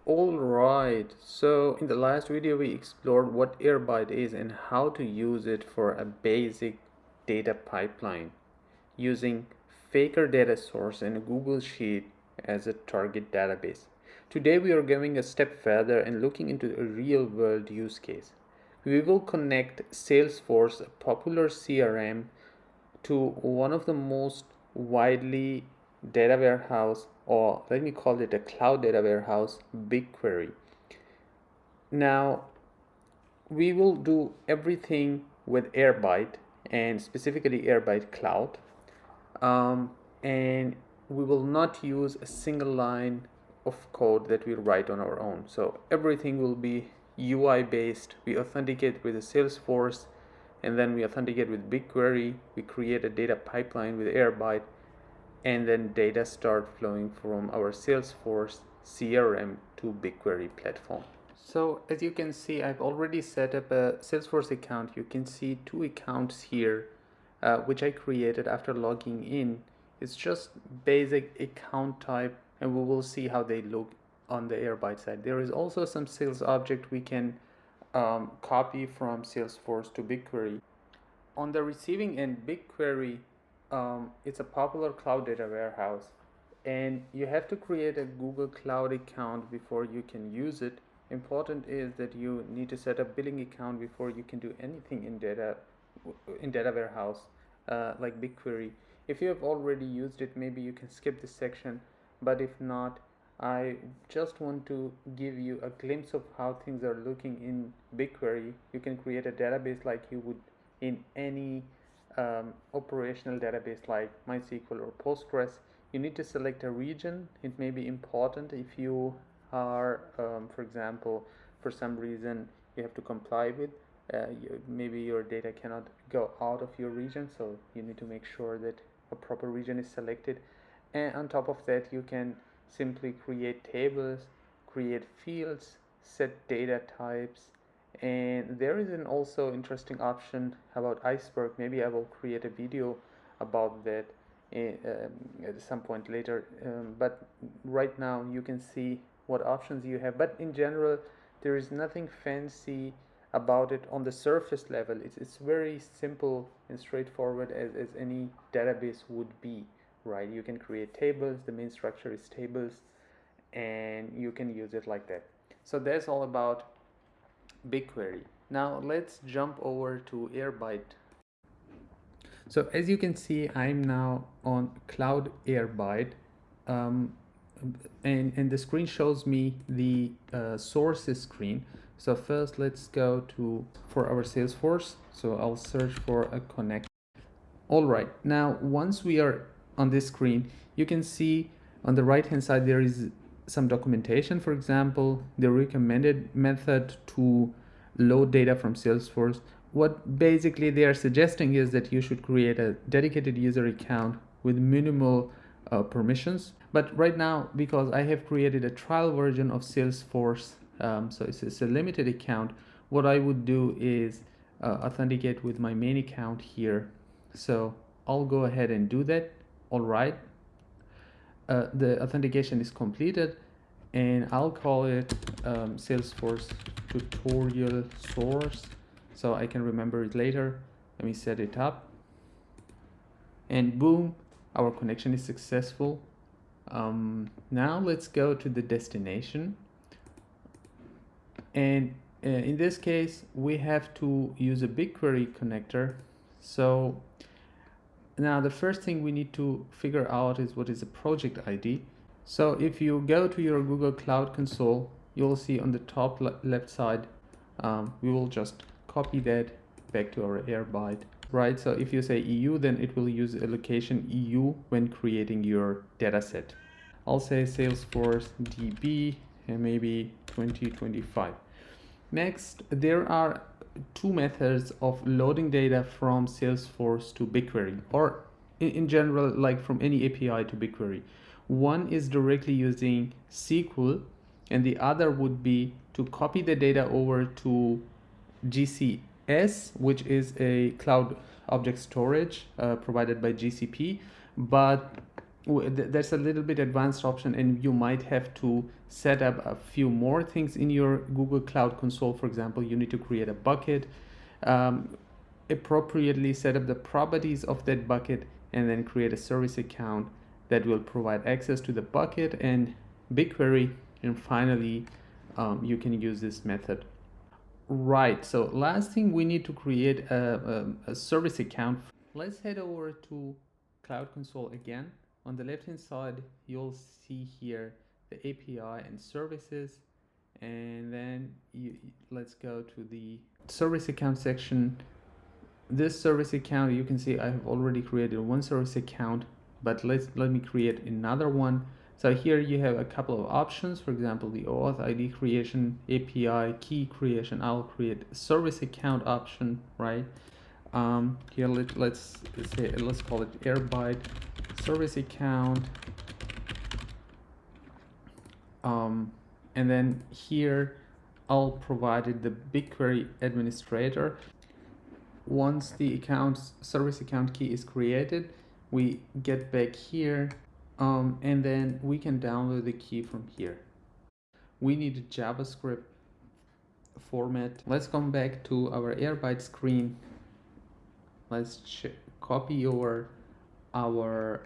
All right, so in the last video we explored what Airbyte is and how to use it for a basic data pipeline using Faker data source and a Google Sheet as a target database. Today we are going a step further and looking into a real world use case. We will connect Salesforce, a popular CRM, to one of the most widely data warehouse, or let me call it a cloud data warehouse, BigQuery. Now we will do everything with Airbyte and specifically Airbyte Cloud, and we will not use a single line of code that we write on our own. So everything will be UI based. We authenticate with a Salesforce, and then we authenticate with BigQuery. We create a data pipeline with Airbyte, and then data start flowing from our Salesforce CRM to BigQuery platform. So as you can see, I've already set up a Salesforce account. You can see two accounts here, which I created after logging in. It's just basic account type, and we will see how they look on the Airbyte side. There is also some sales object we can copy from Salesforce to BigQuery. On the receiving end, BigQuery, it's a popular cloud data warehouse, and you have to create a Google Cloud account before you can use it. Important is that you need to set up billing account before you can do anything in data warehouse like BigQuery. If you have already used it, maybe you can skip this section, but if not, I just want to give you a glimpse of how things are looking in BigQuery. You can create a database like you would in any operational database like MySQL or Postgres. You need to select a region. It may be important if you are, for example, for some reason you have to comply with, maybe your data cannot go out of your region, so you need to make sure that a proper region is selected. And on top of that, you can simply create tables, create fields, set data types, and there is an also interesting option about Iceberg. Maybe I will create a video about that at some point later, but right now you can see what options you have. But in general, there is nothing fancy about it on the surface level. It's very simple and straightforward as any database would be, right? You can create tables, the main structure is tables, and you can use it like that. So that's all about BigQuery. Now let's jump over to Airbyte. So as you can see, I'm now on Cloud Airbyte, and the screen shows me the sources screen. So first let's go for our Salesforce. So I'll search for a connect. All right, now once we are on this screen, you can see on the right hand side there is some documentation. For example, the recommended method to load data from Salesforce. What basically they are suggesting is that you should create a dedicated user account with minimal permissions. But right now, because I have created a trial version of Salesforce, so it's a limited account, what I would do is authenticate with my main account here. So I'll go ahead and do that. All right. The authentication is completed, and I'll call it Salesforce tutorial source, so I can remember it later. Let me set it up, and boom, our connection is successful. Now let's go to the destination, and in this case we have to use a BigQuery connector. So now the first thing we need to figure out is what is a project ID. So if you go to your Google Cloud Console, you'll see on the top left side, we will just copy that back to our Airbyte, right? So if you say EU, then it will use a location EU when creating your data set. I'll say Salesforce DB and maybe 2025. Next, there are two methods of loading data from Salesforce to BigQuery, or in general, like from any API to BigQuery. One is directly using SQL, and the other would be to copy the data over to GCS, which is a cloud object storage provided by GCP. But That's a little bit advanced option, and you might have to set up a few more things in your Google Cloud Console. For example, you need to create a bucket, appropriately set up the properties of that bucket, and then create a service account that will provide access to the bucket and BigQuery. And finally, you can use this method. Right, so last thing, we need to create a service account. Let's head over to Cloud Console again. On the left hand side, you'll see here the API and services, and then let's go to the service account section. This service account, you can see I have already created one service account, but let me create another one. So here you have a couple of options. For example, the auth ID creation, API key creation. I'll create a service account option, right? Here let's call it Airbyte service account. And then here I'll provide the BigQuery administrator. Once the service account key is created, we get back here, and then we can download the key from here. We need a JavaScript format. Let's come back to our Airbyte screen. Let's copy over our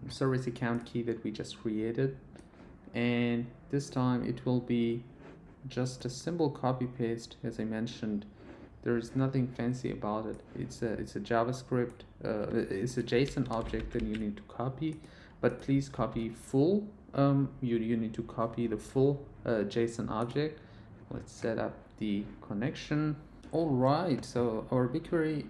service account key that we just created, and this time it will be just a simple copy paste. As I mentioned, there is nothing fancy about it. It's a JavaScript, it's a JSON object that you need to copy, but please copy full. You need to copy the full JSON object. Let's set up the connection. All right, so our BigQuery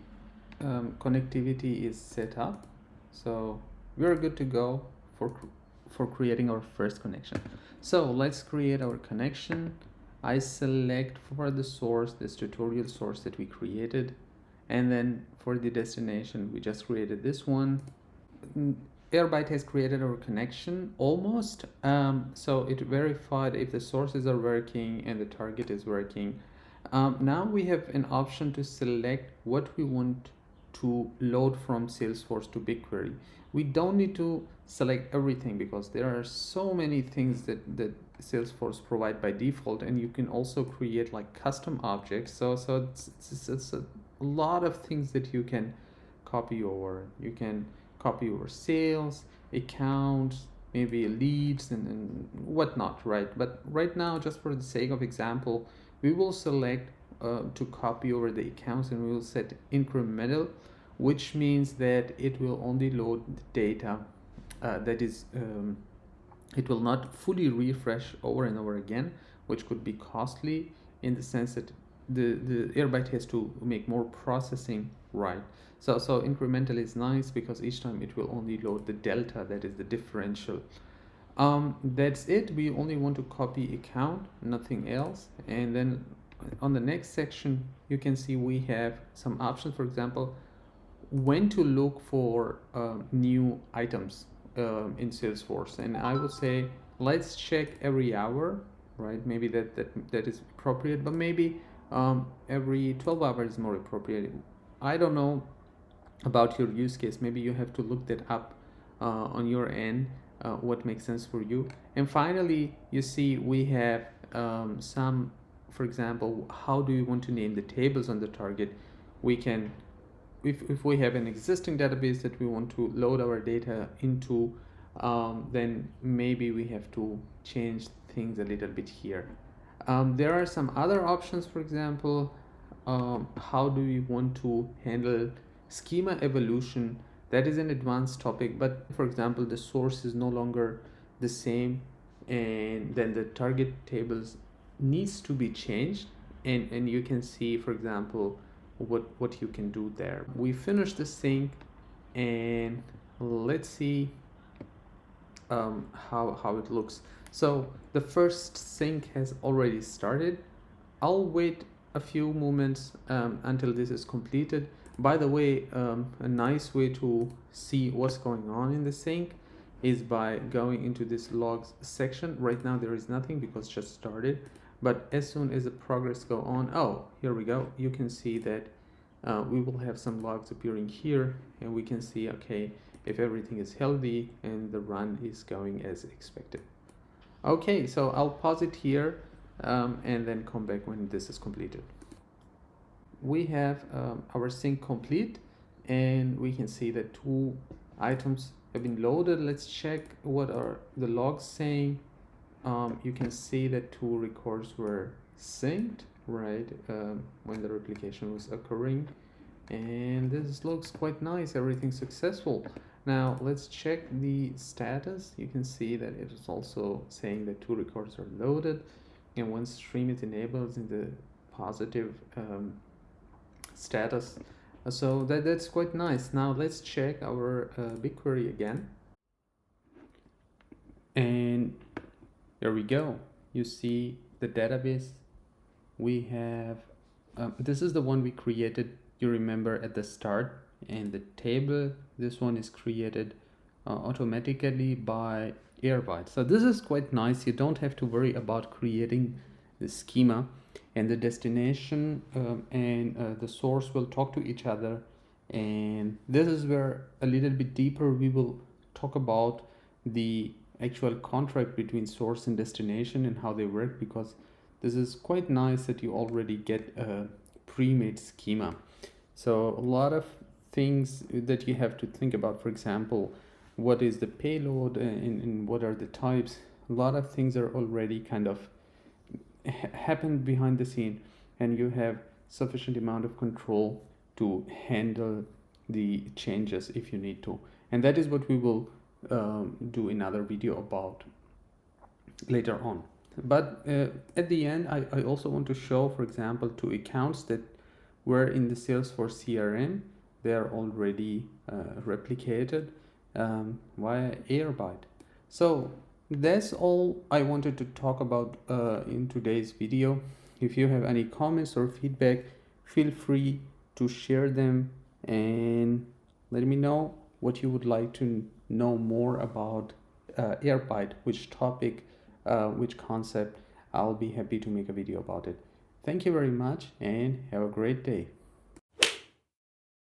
connectivity is set up, so we're good to go for creating our first connection. So let's create our connection. I select for the source this tutorial source that we created, and then for the destination we just created this one. Airbyte has created our connection almost, so it verified if the sources are working and the target is working. Now we have an option to select what we want to load from Salesforce to BigQuery. We don't need to select everything because there are so many things that Salesforce provide by default, and you can also create like custom objects. So it's a lot of things that you can copy over. You can copy over sales, accounts, maybe leads and whatnot, right? But right now, just for the sake of example, we will select to copy over the accounts, and we will set incremental, which means that it will only load the data it will not fully refresh over and over again, which could be costly in the sense that the Airbyte has to make more processing, right? So incremental is nice because each time it will only load the delta, that is the differential. That's it. We only want to copy account, nothing else. And then on the next section, you can see we have some options. For example, when to look for new items in Salesforce, and I would say let's check every hour, right? Maybe that is appropriate, but maybe every 12 hours is more appropriate. I don't know about your use case. Maybe you have to look that up on your end, what makes sense for you. And finally, you see we have some, for example, how do you want to name the tables on the target? We can, if we have an existing database that we want to load our data into, then maybe we have to change things a little bit here. There are some other options. For example, how do we want to handle schema evolution? That is an advanced topic, but for example, the source is no longer the same, and then the target tables needs to be changed, and you can see, for example, what you can do there. We finished the sync, and let's see how it looks. So the first sync has already started. I'll wait a few moments until this is completed. By the way, a nice way to see what's going on in the sync is by going into this logs section. Right now there is nothing because it just started, but as soon as the progress go on, oh, here we go, you can see that we will have some logs appearing here, and we can see, okay, if everything is healthy and the run is going as expected. Okay, so I'll pause it here and then come back when this is completed. We have our sync complete, and we can see that 2 items have been loaded. Let's check what are the logs saying. You can see that 2 records were synced, right, when the replication was occurring, and this looks quite nice. Everything's successful. Now let's check the status. You can see that it is also saying that 2 records are loaded, and one stream is enabled in the positive status. So that's quite nice. Now let's check our BigQuery again, and there we go. You see the database. We have this is the one we created, you remember, at the start, and the table, this one is created automatically by Airbyte. So this is quite nice. You don't have to worry about creating the schema, and the destination and the source will talk to each other. And this is where a little bit deeper we will talk about the actual contract between source and destination and how they work, because this is quite nice that you already get a pre-made schema. So a lot of things that you have to think about, for example, what is the payload and what are the types. A lot of things are already kind of happened behind the scene, and you have sufficient amount of control to handle the changes if you need to. And that is what we will do another video about later on. But at the end, I also want to show, for example, 2 accounts that were in the Salesforce CRM. They are already replicated via Airbyte. So that's all I wanted to talk about in today's video. If you have any comments or feedback, feel free to share them and let me know what you would like to know more about Airbyte, which topic, which concept. I'll be happy to make a video about it. Thank you very much and have a great day.